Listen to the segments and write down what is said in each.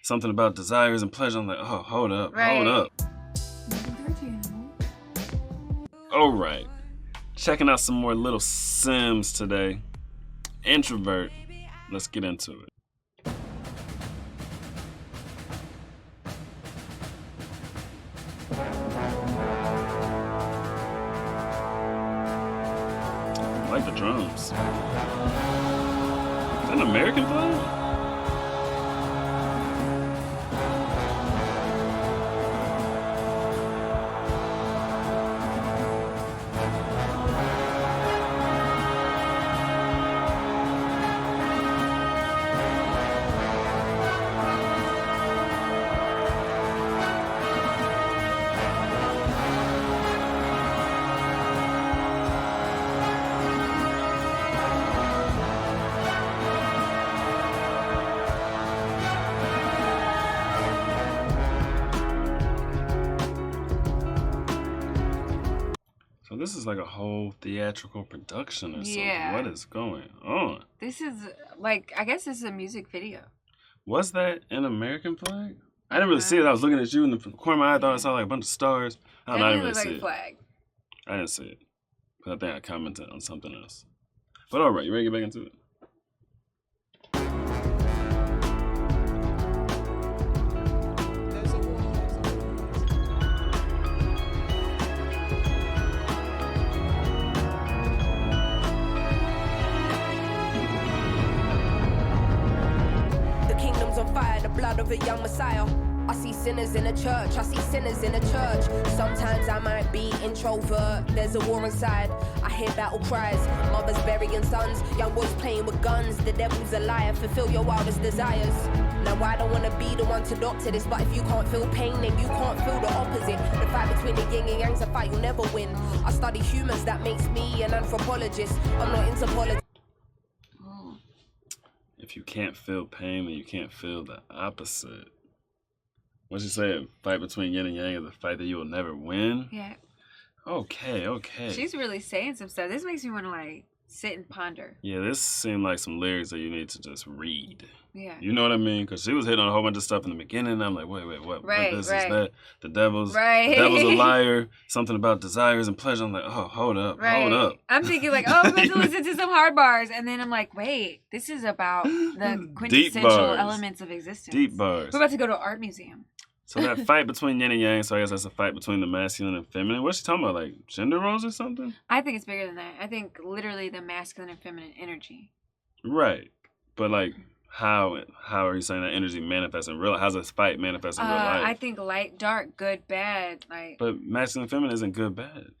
something about desires and pleasure. I'm like, oh, hold up. All right. Checking out some more Little Simz today. Introvert. Let's get into it. I like the drums. Is that an American flag? So this is like a whole theatrical production or something. Yeah. What is going on? This is like, I guess this is a music video. Was that an American flag? I didn't really see it. I was looking at you in the corner of my eye. I thought I saw like a bunch of stars. I don't know. I didn't really see it. Flag. I didn't see it. But I think I commented on something else. But all right, you ready to get back into it? On fire, the blood of a young Messiah. I see sinners in a church, I see sinners in a church. Sometimes I might be introvert, there's a war inside. I hear battle cries, mothers burying sons, young boys playing with guns. The devil's a liar, fulfill your wildest desires. Now I don't wanna be the one to doctor this, but if you can't feel pain, then you can't feel the opposite. The fight between the yin and yang's a fight you'll never win. I study humans, that makes me an anthropologist. I'm not into politics. If you can't feel pain, then you can't feel the opposite. What'd you say? A fight between yin and yang is a fight that you will never win? Yeah. Okay. She's really saying some stuff. This makes me want to like sit and ponder. Yeah, this seemed like some lyrics that you need to just read. Yeah. You know what I mean? Because she was hitting on a whole bunch of stuff in the beginning. And I'm like, wait, what? Right, what this right. is that? The devil's a liar. Something about desires and pleasure. I'm like, oh, hold up. I'm thinking like, oh, I'm about to listen to some hard bars. And then I'm like, wait, this is about the quintessential elements of existence. Deep bars. We're about to go to an art museum. So that fight between yin and yang, so I guess that's a fight between the masculine and feminine. What's she talking about, like gender roles or something? I think it's bigger than that. I think literally the masculine and feminine energy. Right. But like, how are you saying that energy manifests in real life? How's this fight manifest in real life? I think light, dark, good, bad. But masculine and feminine isn't good, bad.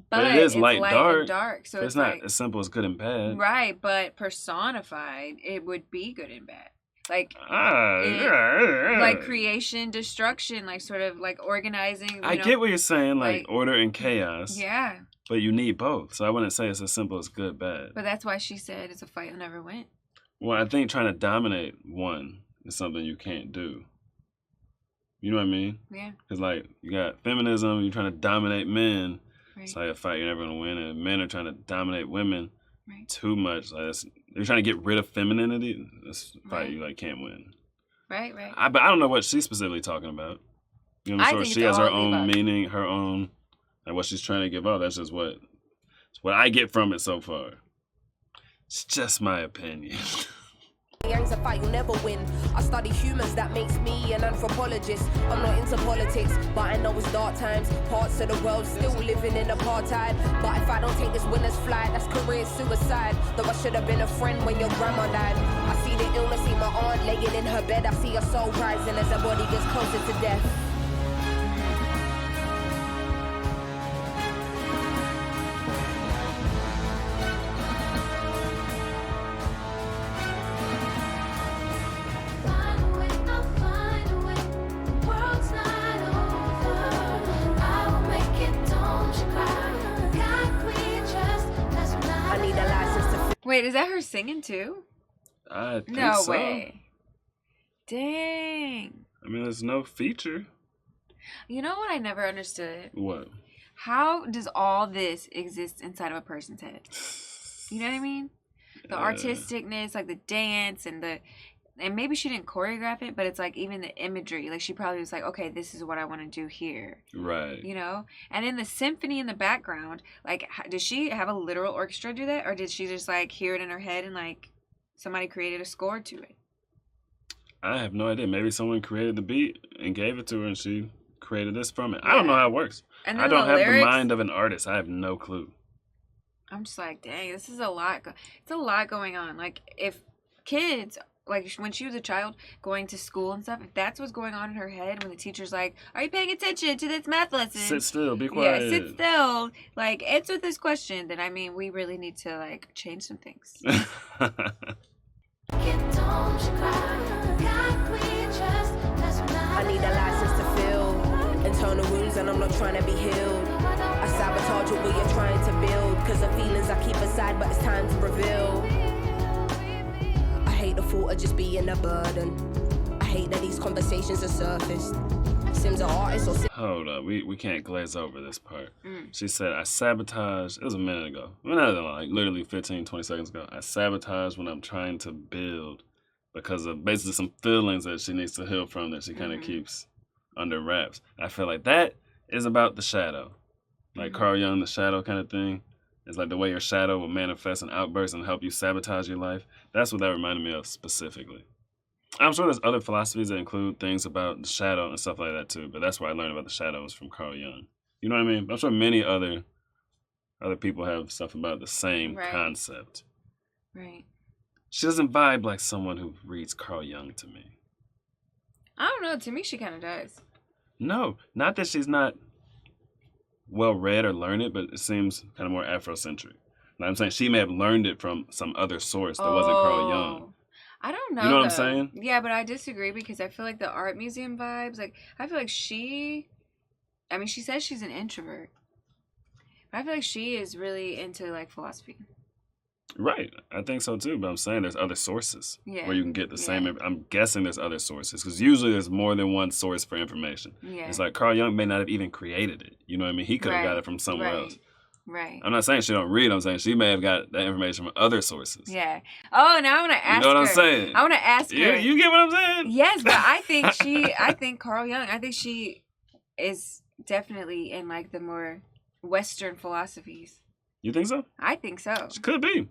But it is light, and dark. So it's not as simple as good and bad. Right, but personified, it would be good and bad. Like creation, destruction, like sort of like organizing. I get what you're saying, like order and chaos. Yeah. But you need both. So I wouldn't say it's as simple as good, bad. But that's why she said it's a fight you'll never win. Well, I think trying to dominate one is something you can't do. You know what I mean? Yeah. Because like you got feminism, you're trying to dominate men. Right. It's like a fight you're never gonna win, and men are trying to dominate women. Right. Too much. Like you're trying to get rid of femininity. That's a fight you like can't win. Right. But I don't know what she's specifically talking about. You know, she has her own meaning, her own, and what she's trying to give out. That's just what I get from it so far. It's just my opinion. Yang's a fight you'll never win. I study humans, that makes me an anthropologist. I'm not into politics, but I know it's dark times. Parts of the world still living in apartheid. But if I don't take this winner's flight, that's career suicide. Though I should have been a friend when your grandma died. I see the illness, see my aunt laying in her bed. I see her soul rising as her body gets closer to death. Wait, is that her singing too? I think no so. way. Dang. I mean, there's no feature. You know what I never understood? What? How does all this exist inside of a person's head? You know what I mean? The artisticness, like the dance and the and maybe she didn't choreograph it, but it's like even the imagery, like she probably was like, okay, this is what I want to do here. Right. You know? And then the symphony in the background, like, did she have a literal orchestra do that? Or did she just like hear it in her head and like somebody created a score to it? I have no idea. Maybe someone created the beat and gave it to her and she created this from it. Yeah. I don't know how it works. And I don't have the mind of an artist. I have no clue. I'm just like, dang, this is a lot. It's a lot going on. Like, if kids, like when she was a child going to school and stuff, if that's what's going on in her head when the teacher's like, are you paying attention to this math lesson? Sit still, be quiet. Yeah, sit still. Like, answer this question. Then, I mean, we really need to, like, change some things. I need a license to feel internal wounds and I'm not trying to be healed. I sabotage what you're trying to build, cause the feelings I keep aside, but it's time to reveal. I hate the thought of just being a burden. I hate that these conversations are surfaced. Simz are artists or Hold up, we can't glaze over this part. She said, I sabotage, it was a minute ago. Like literally 15, 20 seconds ago. I sabotage when I'm trying to build because of basically some feelings that she needs to heal from that she kind of keeps under wraps. I feel like that is about the shadow. Like Carl Jung, the shadow kind of thing. It's like the way your shadow will manifest and outburst and help you sabotage your life. That's what that reminded me of specifically. I'm sure there's other philosophies that include things about the shadow and stuff like that too, but that's where I learned about the shadow was from Carl Jung. You know what I mean? I'm sure many other people have stuff about the same concept. Right. She doesn't vibe like someone who reads Carl Jung to me. I don't know. To me, she kind of does. No, not that she's not well read or learned, but it seems kind of more Afrocentric. Like I'm saying she may have learned it from some other source that wasn't Carl Jung. I don't know. You know what I'm saying? Yeah, but I disagree because I feel like the art museum vibes, like, I feel like she says she's an introvert. But I feel like she is really into, like, philosophy. Right. I think so, too. But I'm saying there's other sources where you can get the same. I'm guessing there's other sources because usually there's more than one source for information. Yeah. It's like Carl Jung may not have even created it. You know what I mean? He could have got it from somewhere else. Right. I'm not saying she don't read. I'm saying she may have got that information from other sources. Yeah. Oh, now I want to ask her. You know what I'm saying? I want to ask her. You get what I'm saying? Yes, but I think Carl Jung, I think she is definitely in, like, the more Western philosophies. You think so? I think so. She could be.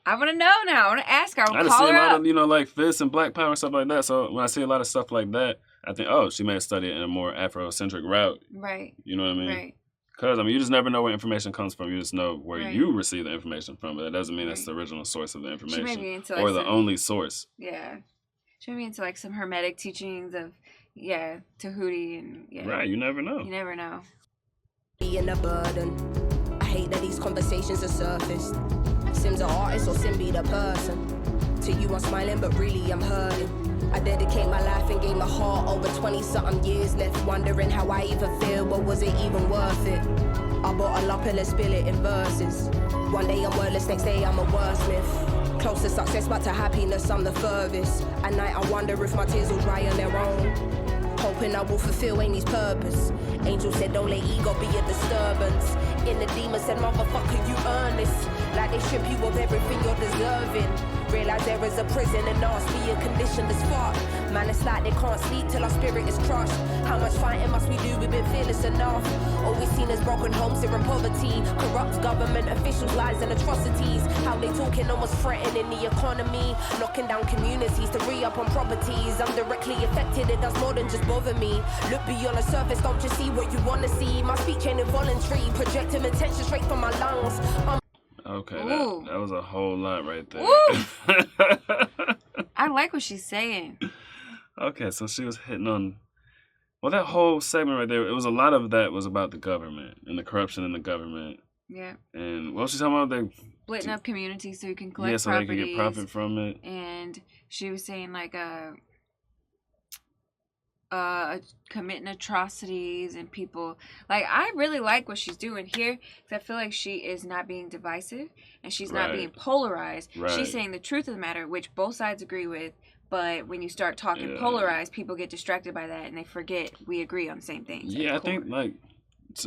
I want to know now. I want to ask her. I just see a lot of, like fists and black power and stuff like that. So when I see a lot of stuff like that, I think, oh, she may have studied in a more Afrocentric route. Right. You know what I mean? Right. Because, you just never know where information comes from. You just know where you receive the information from. But that doesn't mean that's the original source of the information. She may be into, like, or the only source. Yeah. She may be into, like, some hermetic teachings of, Tahuti and, Right, you never know. You never know. Being a burden. I hate that these conversations are surfaced. Simz are artists or Sim be the person. To you I'm smiling, but really I'm hurting. I dedicate my life and gave my heart over 20-something years. Left wondering how I even feel, but was it even worth it? I bottle up and let's spill it in verses. One day I'm wordless, next day I'm a wordsmith. Close to success, but to happiness I'm the furthest. At night I wonder if my tears will dry on their own. Hoping I will fulfill Amy's purpose. Angel said don't let ego be a disturbance. In the demon said motherfucker you earn this. Like they strip you of everything you're deserving. Realize there is a prison and ours being conditioned as fuck. Man, it's like they can't sleep till our spirit is crushed. How much fighting must we do? We've been fearless enough. Always seen as broken homes here in poverty. Corrupt government officials, lies and atrocities. How they talking almost threatening the economy. Knocking down communities to re-up on properties. I'm directly affected, it does more than just bother me. Look beyond the surface, don't just see what you want to see. My speech ain't involuntary, projecting attention straight from my lungs. Okay, that was a whole lot right there. I like what she's saying. Okay, so she was hitting on, well, that whole segment right there, it was a lot of that was about the government and the corruption in the government. Yeah. And what was she talking about? Splitting up communities so you can collect properties. They can get profit from it. And she was saying, like, committing atrocities and people, like, I really like what she's doing here because I feel like she is not being divisive and she's not being polarized. She's saying the truth of the matter, which both sides agree with, but when you start talking polarized, people get distracted by that and they forget we agree on the same things. I think, like,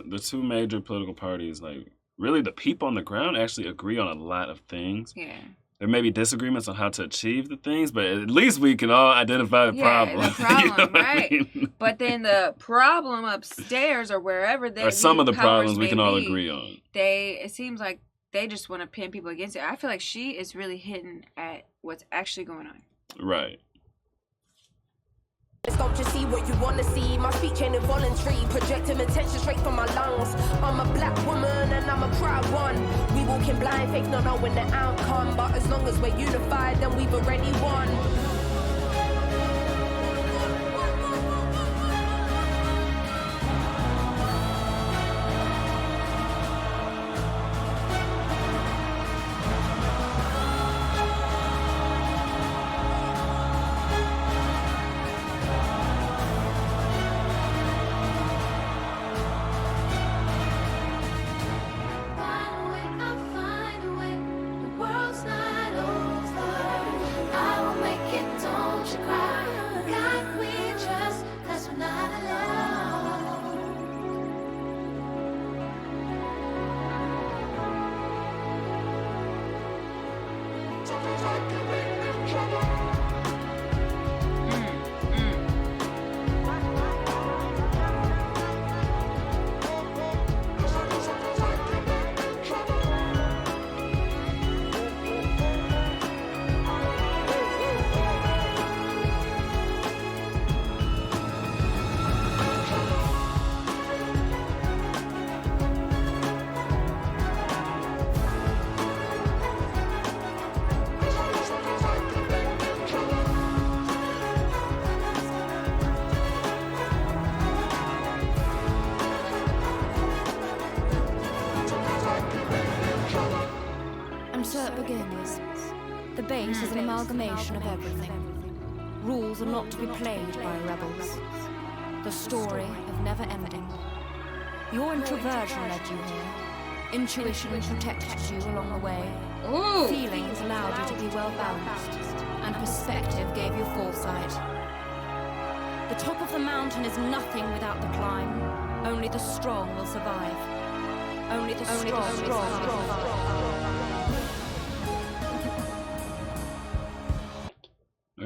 the two major political parties, like, really the people on the ground actually agree on a lot of things. there may be disagreements on how to achieve the things, but at least we can all identify the problem. The problem, you know right? I mean? But then the problem upstairs or wherever they or some of the problems we can all agree on. It seems like they just want to pin people against it. I feel like she is really hitting at what's actually going on. Right. Don't just see what you want to see. My speech ain't involuntary, projecting attention straight from my lungs. I'm a black woman and I'm a proud one. We walking blind, faith not knowing the outcome. But as long as we're unified, then we've already won. So it begins. The base is an amalgamation of everything. Rules are not to be played by rebels. The story of never ending. Your introversion led you here. Intuition protected you along the way. Ooh. Feelings allowed you to be well balanced. And perspective gave you foresight. The top of the mountain is nothing without the climb. Only the strong will survive. Only the strong will survive.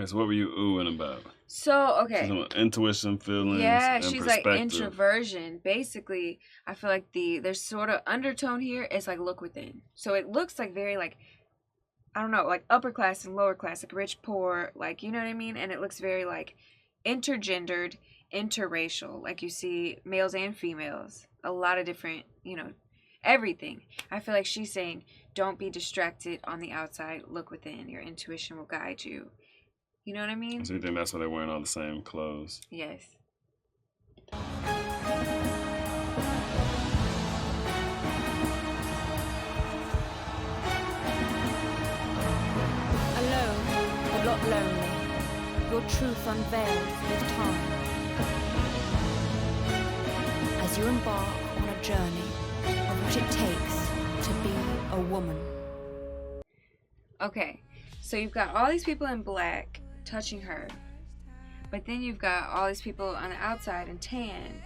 So what were you oohing about? So, okay. Intuition, feelings, yeah, and she's perspective. like introversion. Basically, I feel like there's sort of undertone here. It's like look within. So it looks like very like, I don't know, like upper class and lower class, like rich, poor, like, you know what I mean? And it looks very like intergendered, interracial. Like you see males and females, a lot of different, you know, everything. I feel like she's saying, don't be distracted on the outside. Look within. Your intuition will guide you. You know what I mean? So you think that's why they're wearing all the same clothes? Yes. Alone, a lot lonely. Your truth unveiled with time. As you embark on a journey of what it takes to be a woman. Okay, so you've got all these people in black touching her, but then you've got all these people on the outside in tan.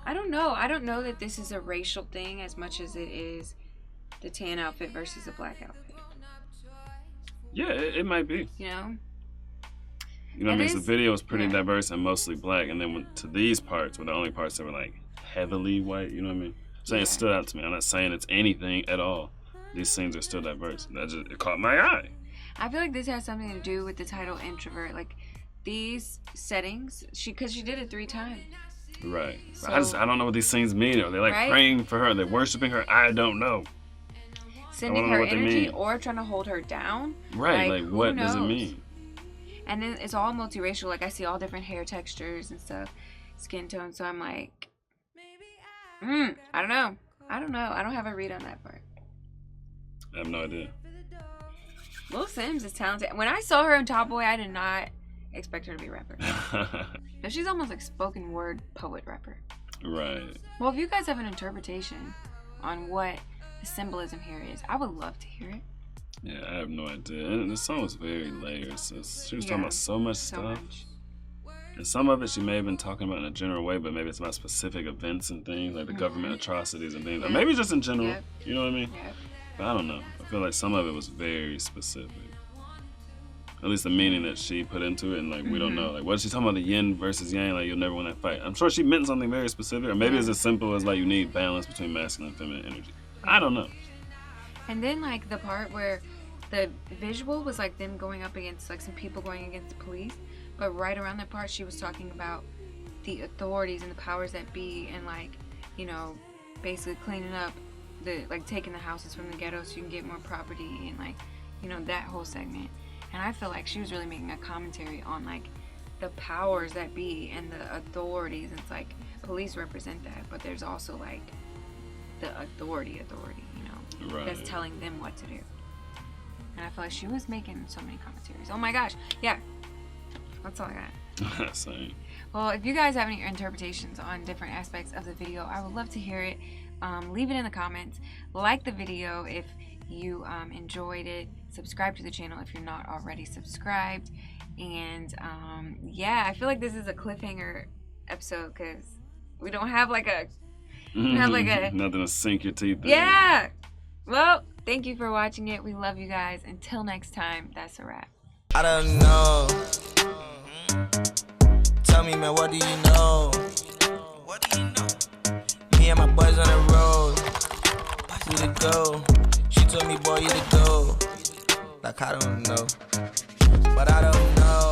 I don't know that this is a racial thing as much as it is the tan outfit versus the black outfit. Yeah, it might be. You know what I mean? So the video is pretty diverse and mostly black, and then to these parts were the only parts that were like heavily white. You know what I mean? I'm saying it stood out to me. I'm not saying it's anything at all. These scenes are still diverse. It caught my eye. I feel like this has something to do with the title Introvert. Like these settings, because she did it 3 times. Right. So, I don't know what these scenes mean. Are they like praying for her? Are they worshiping her? I don't know. Sending her energy or trying to hold her down. Right. Like what does it mean? And then it's all multiracial. Like I see all different hair textures and stuff, skin tones. So I'm like, I don't know. I don't have a read on that part. I have no idea. Little Simz is talented. When I saw her in Top Boy, I did not expect her to be a rapper. But she's almost like spoken word poet rapper. Right. Well, if you guys have an interpretation on what the symbolism here is, I would love to hear it. Yeah, I have no idea. And the song was very layered. So she was talking about so much stuff. And some of it she may have been talking about in a general way, but maybe it's about specific events and things, like the government atrocities and things. Or maybe just in general. You know what I mean? But I don't know. I feel like some of it was very specific. At least the meaning that she put into it, and like we don't know. Like, what is she talking about? The yin versus yang? Like, you'll never win that fight. I'm sure she meant something very specific, or maybe it's as simple as like you need balance between masculine and feminine energy. I don't know. And then like the part where the visual was like them going up against like some people going against the police, but right around that part she was talking about the authorities and the powers that be, and like, you know, basically cleaning up the, like taking the houses from the ghetto so you can get more property, and like, you know, that whole segment. And I feel like she was really making a commentary on like the powers that be and the authorities. And it's like police represent that, but there's also like the authority, you know, that's telling them what to do. And I feel like she was making so many commentaries. Oh my gosh, yeah, that's all I got. Same. Well, if you guys have any interpretations on different aspects of the video, I would love to hear it. Leave it in the comments. Like the video if you enjoyed it. Subscribe to the channel if you're not already subscribed. And yeah, I feel like this is a cliffhanger episode because we don't have like a nothing to sink your teeth in. Yeah. Well, thank you for watching it. We love you guys. Until next time, that's a wrap. I don't know. Tell me, man, what do you know? What do you know? Me and my boys on the road. Who to go? She told me, boy, you to go. Like, I don't know. But I don't know.